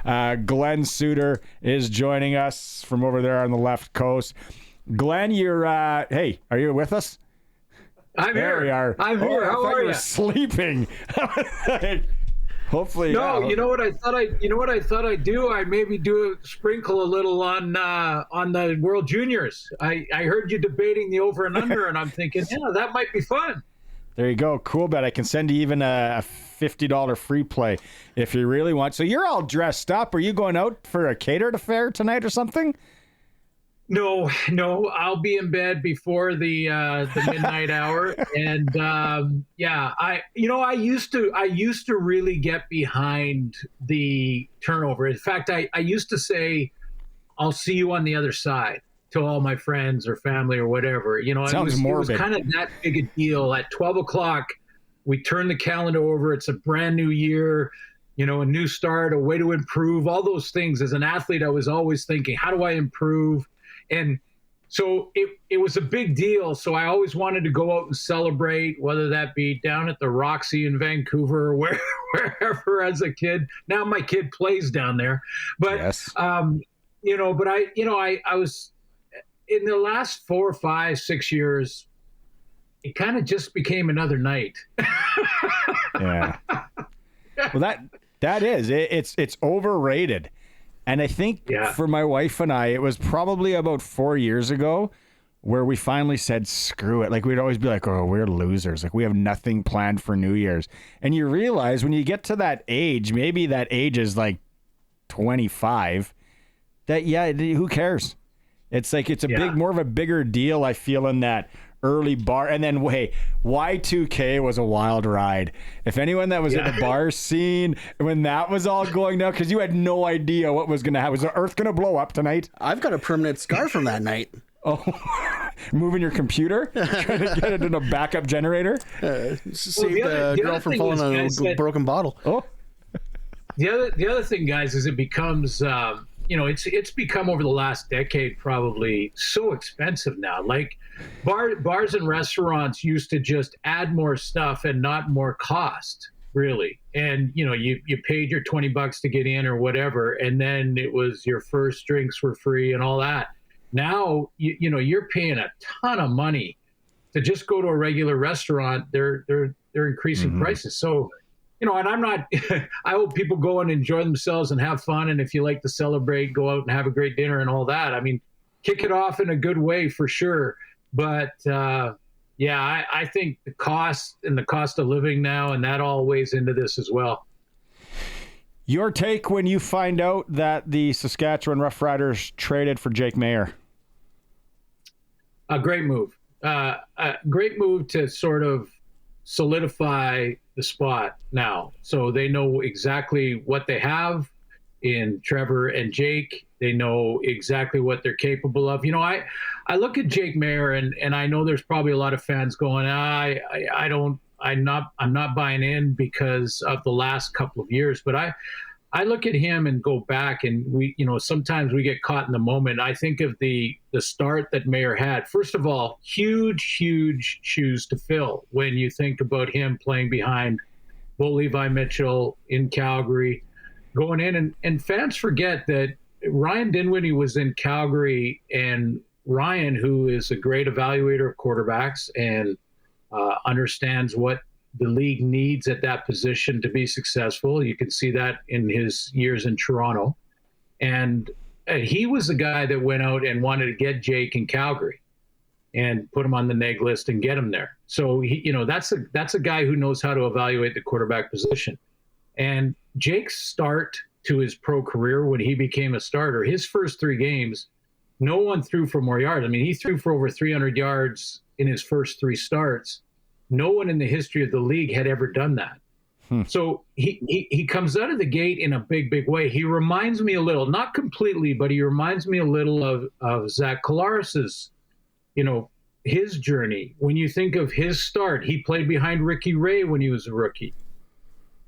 Glen Suitor is joining us from over there on the left coast. Glen, you're hey, are you with us? I'm there here. We are. I'm here. How are you? Sleeping. Hopefully. No, you know what I thought I'd do? I maybe sprinkle a little on the World Juniors. I heard you debating the over and under, and I'm thinking, yeah, that might be fun. There you go. Cool bet. I can send you even a $50 free play if you really want. So you're all dressed up. Are you going out for a catered affair tonight or something? No, I'll be in bed before the midnight hour, and I used to really get behind the turnover. In fact, I used to say, "I'll see you on the other side" to all my friends or family or whatever. You know, Sounds morbid. It was kind of that big a deal. At 12 o'clock, we turn the calendar over. It's a brand new year. You know, a new start, a way to improve. All those things. As an athlete, I was always thinking, how do I improve? And so it was a big deal. So I always wanted to go out and celebrate, whether that be down at the Roxy in Vancouver or wherever as a kid. Now my kid plays down there. But, yes. I was in the last 4, 5, 6 years, it kind of just became another night. Yeah. Well, that is, it's overrated. And I think for my wife and I, it was probably about 4 years ago where we finally said, screw it. Like, we'd always be like, oh, we're losers. Like, we have nothing planned for New Year's. And you realize when you get to that age, maybe that age is like 25, that, who cares? It's like, it's more of a bigger deal, I feel, in that early bar. And then, hey, Y2K was a wild ride. If anyone that was in the bar scene when that was all going down, because you had no idea what was going to happen. Was the earth going to blow up tonight? I've got a permanent scar from that night. Oh, moving your computer? Trying to get it in a backup generator? Saved a girl from falling on a broken bottle. Oh. The other thing, guys, is it becomes... it's become over the last decade probably so expensive now. Like bars and restaurants used to just add more stuff and not more cost, really. And, you paid your $20 to get in or whatever, and then it was your first drinks were free and all that. Now, you're paying a ton of money to just go to a regular restaurant. They're increasing prices. So, and I'm not, I hope people go and enjoy themselves and have fun. And if you like to celebrate, go out and have a great dinner and all that. I mean, kick it off in a good way for sure. But I think the cost of living now, and that all weighs into this as well. Your take when you find out that the Saskatchewan Roughriders traded for Jake Maier? A great move. A great move to sort of solidify the spot now. So they know exactly what they have in Trevor and Jake. They know exactly what they're capable of. I look at Jake Maier and I know there's probably a lot of fans going, I'm not buying in because of the last couple of years, but I look at him and go back, and we, sometimes we get caught in the moment. I think of the start that Maier had. First of all, huge shoes to fill when you think about him playing behind Bo Levi Mitchell in Calgary, going in, and fans forget that Ryan Dinwiddie was in Calgary, and Ryan, who is a great evaluator of quarterbacks and understands what the league needs at that position to be successful. You can see that in his years in Toronto. And he was the guy that went out and wanted to get Jake in Calgary and put him on the neg list and get him there. So that's a guy who knows how to evaluate the quarterback position. And Jake's start to his pro career, when he became a starter, his first 3 games, no one threw for more yards. I mean, he threw for over 300 yards in his first 3 starts. No one in the history of the league had ever done that. So he comes out of the gate in a big way. He reminds me a little, not completely, but he reminds me a little of Zach Collaris's, his journey. When you think of his start, he played behind Ricky Ray when he was a rookie.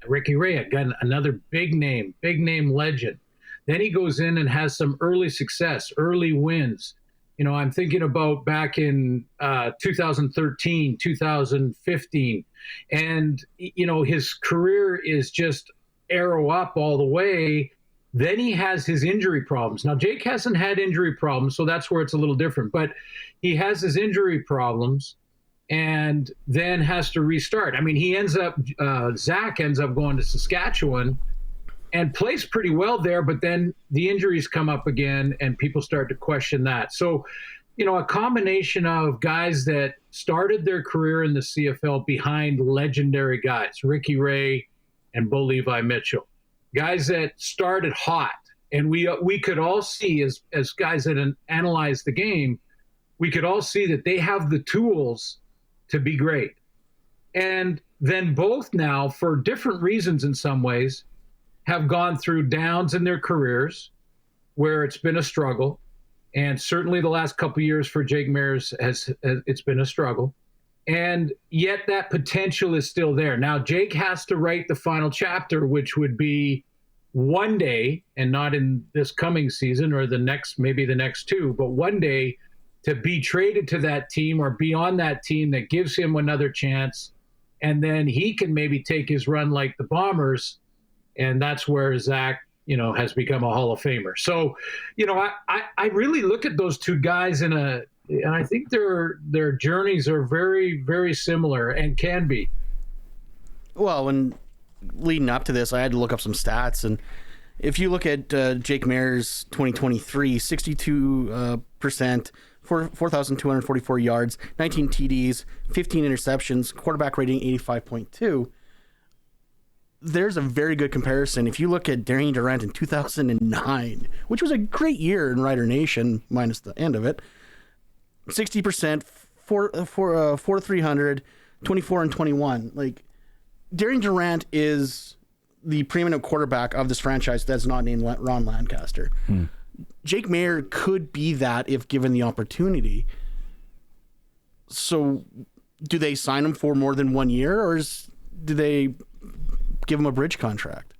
Ricky Ray, again, another big name legend. Then he goes in and has some early success, early wins. I'm thinking about back in 2013, 2015, and, his career is just arrow up all the way. Then he has his injury problems. Now, Jake hasn't had injury problems, so that's where it's a little different. But he has his injury problems and then has to restart. I mean, Zach ends up going to Saskatchewan and plays pretty well there, but then the injuries come up again and people start to question that. So, a combination of guys that started their career in the CFL behind legendary guys, Ricky Ray and Bo Levi Mitchell, guys that started hot. And we could all see as guys that analyze the game, we could all see that they have the tools to be great. And then both now, for different reasons in some ways, have gone through downs in their careers where it's been a struggle. And certainly the last couple of years for Jake Maier it's been a struggle. And yet that potential is still there. Now, Jake has to write the final chapter, which would be one day, and not in this coming season or maybe the next two, but one day to be traded to that team or be on that team that gives him another chance. And then he can maybe take his run like the Bombers. And that's where Zach, has become a Hall of Famer. So, I really look at those two guys and I think their journeys are very, very similar and can be. Well, when leading up to this, I had to look up some stats, and if you look at Jake Maier's 2023, 62%, 4,244 yards, 19 TDs, 15 interceptions, quarterback rating 85.2. There's a very good comparison. If you look at Darian Durant in 2009, which was a great year in Rider Nation, minus the end of it, 60%, 4,300, 24 and 21. Like, Darian Durant is the preeminent quarterback of this franchise that's not named Ron Lancaster. Jake Maier could be that if given the opportunity. So do they sign him for more than 1 year, or do they give him a bridge contract?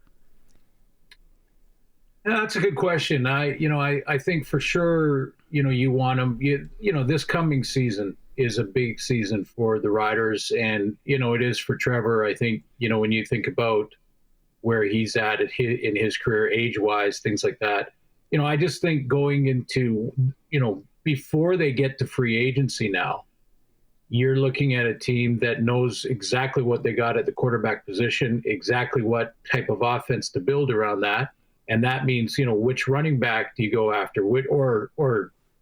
Yeah, that's a good question. I think for sure, you want him, this coming season is a big season for the Riders, and, it is for Trevor. I think, when you think about where he's at in his career, age-wise, things like that, I just think going into, before they get to free agency now, you're looking at a team that knows exactly what they got at the quarterback position, exactly what type of offense to build around that. And that means, which running back do you go after, or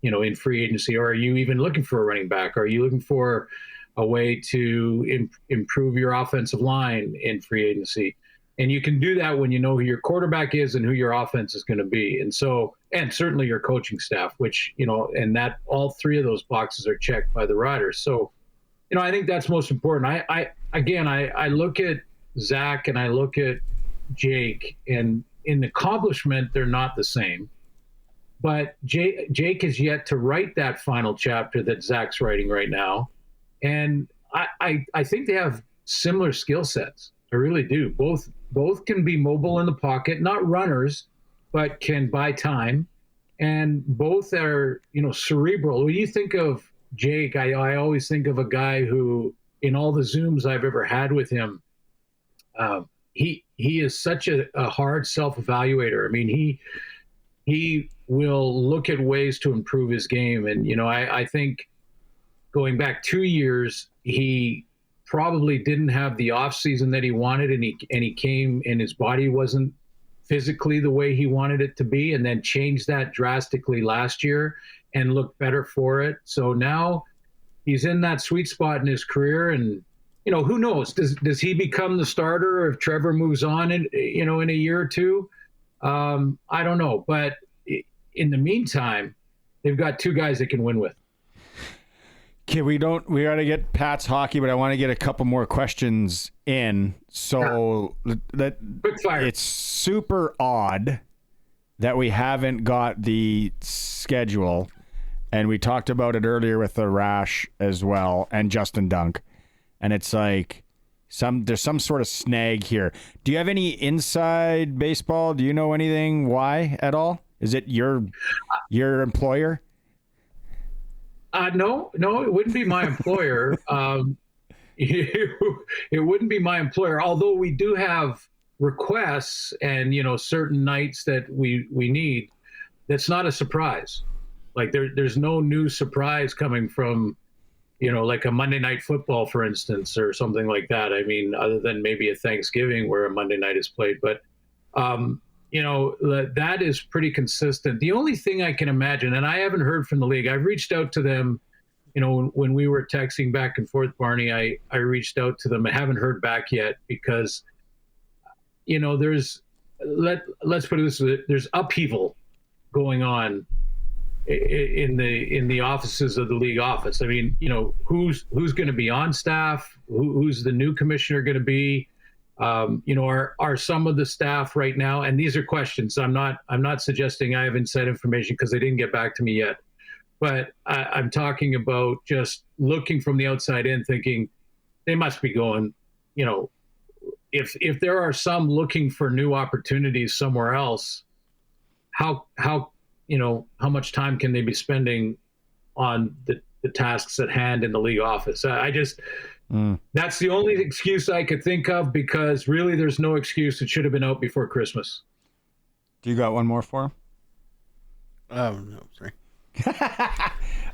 in free agency, or are you even looking for a running back? Are you looking for a way to improve your offensive line in free agency? And you can do that when you know who your quarterback is and who your offense is going to be. And certainly your coaching staff, which, and that all three of those boxes are checked by the Riders. So, I think that's most important. I look at Zach and I look at Jake, and in accomplishment, they're not the same. But Jake is yet to write that final chapter that Zach's writing right now. And I think they have similar skill sets. I really do. Both can be mobile in the pocket, not runners, but can buy time. And both are, cerebral. When you think of Jake, I always think of a guy who, in all the Zooms I've ever had with him, he is such a hard self-evaluator. I mean, he will look at ways to improve his game. And, I think going back 2 years, he probably didn't have the off season that he wanted, and he came and his body wasn't physically the way he wanted it to be, and then changed that drastically last year and looked better for it. So now he's in that sweet spot in his career, and who knows? Does he become the starter if Trevor moves on in a year or two? I don't know, but in the meantime, they've got two guys they can win with. Okay, we got to get Pat's hockey, but I want to get a couple more questions in. So that quick fire. It's super odd that we haven't got the schedule, and we talked about it earlier with the Rash as well and Justin Dunk, and it's like there's some sort of snag here. Do you have any inside baseball? Do you know anything why at all? Is it your employer? No, it wouldn't be my employer. It wouldn't be my employer, although we do have requests and, certain nights that we need, that's not a surprise. Like there's no new surprise coming from, like a Monday Night Football, for instance, or something like that. I mean, other than maybe a Thanksgiving where a Monday night is played, but that is pretty consistent. The only thing I can imagine, and I haven't heard from the league, I've reached out to them, when we were texting back and forth, Barney, I reached out to them. I haven't heard back yet because, let's put it this way, there's upheaval going on in the offices of the league office. I mean, who's going to be on staff? Who's the new commissioner going to be? Are some of the staff right now, and these are questions, I'm not suggesting I have inside information because they didn't get back to me yet, but I'm talking about just looking from the outside in, thinking they must be going, if there are some looking for new opportunities somewhere else, how much time can they be spending on the tasks at hand in the league office? That's the only excuse I could think of, because really there's no excuse. It should have been out before Christmas. Do you got one more for him? Oh, no, sorry.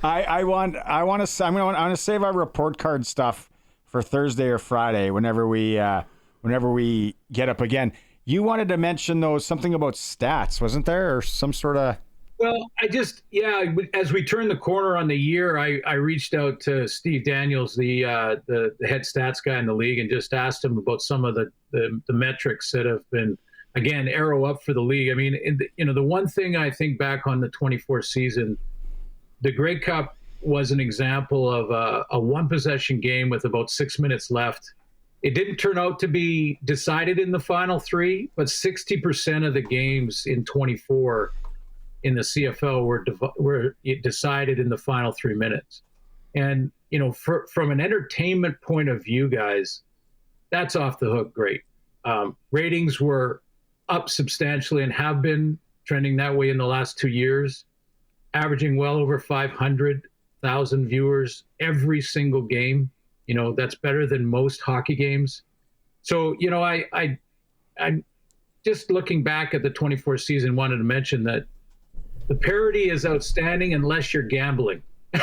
I want to save our report card stuff for Thursday or Friday whenever we get up again. You wanted to mention something about stats, wasn't there, or some sort of? Well, as we turn the corner on the year, I reached out to Steve Daniels, the head stats guy in the league, and just asked him about some of the metrics that have been, again, arrow up for the league. I mean, the one thing I think back on the 24 season, the Grey Cup was an example of a one possession game with about 6 minutes left. It didn't turn out to be decided in the final three, but 60% of the games in 24 in the CFL were decided in the final 3 minutes. And, from an entertainment point of view, guys, that's off the hook great. Ratings were up substantially and have been trending that way in the last 2 years, averaging well over 500,000 viewers every single game. That's better than most hockey games. So, I'm just looking back at the 24 season, wanted to mention that the parity is outstanding unless you're gambling. Then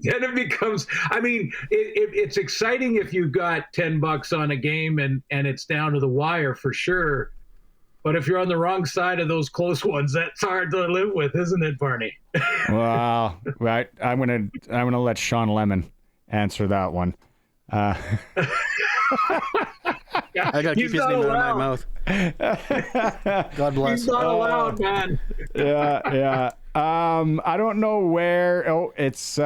it becomes, it's exciting if you've got $10 on a game and it's down to the wire for sure. But if you're on the wrong side of those close ones, that's hard to live with, isn't it, Barney? Well, right. I'm gonna let Sean Lemon answer that one. I gotta keep his name out of my mouth. God bless. He's not allowed, man. Yeah. I don't know where. Oh, it's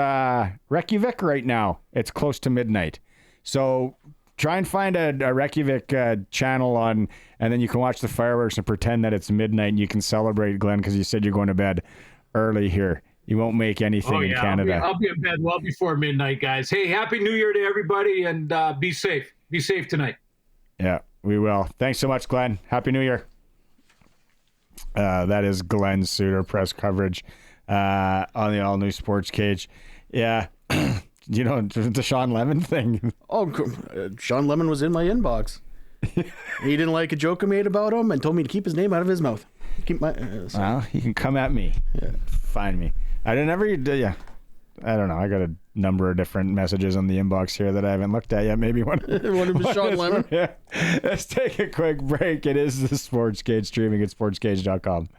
Reykjavik right now. It's close to midnight. So try and find a Reykjavik channel on, and then you can watch the fireworks and pretend that it's midnight and you can celebrate, Glenn, because you said you're going to bed early here. You won't make anything in Canada. I'll be in bed well before midnight, guys. Hey, Happy New Year to everybody, and be safe. Be safe tonight. Yeah, we will. Thanks so much, Glenn. Happy New Year. That is Glen Suitor press coverage on the All New Sports Cage. Yeah. The Sean Lemon thing. Oh, Sean Lemon was in my inbox. He didn't like a joke I made about him and told me to keep his name out of his mouth. Well, he can come at me. Yeah. Find me. I don't know. I got a number of different messages on the inbox here that I haven't looked at yet. Maybe one of them is Sean Lemon. Yeah. Let's take a quick break. It is the Sports Cage, streaming at sportscage.com.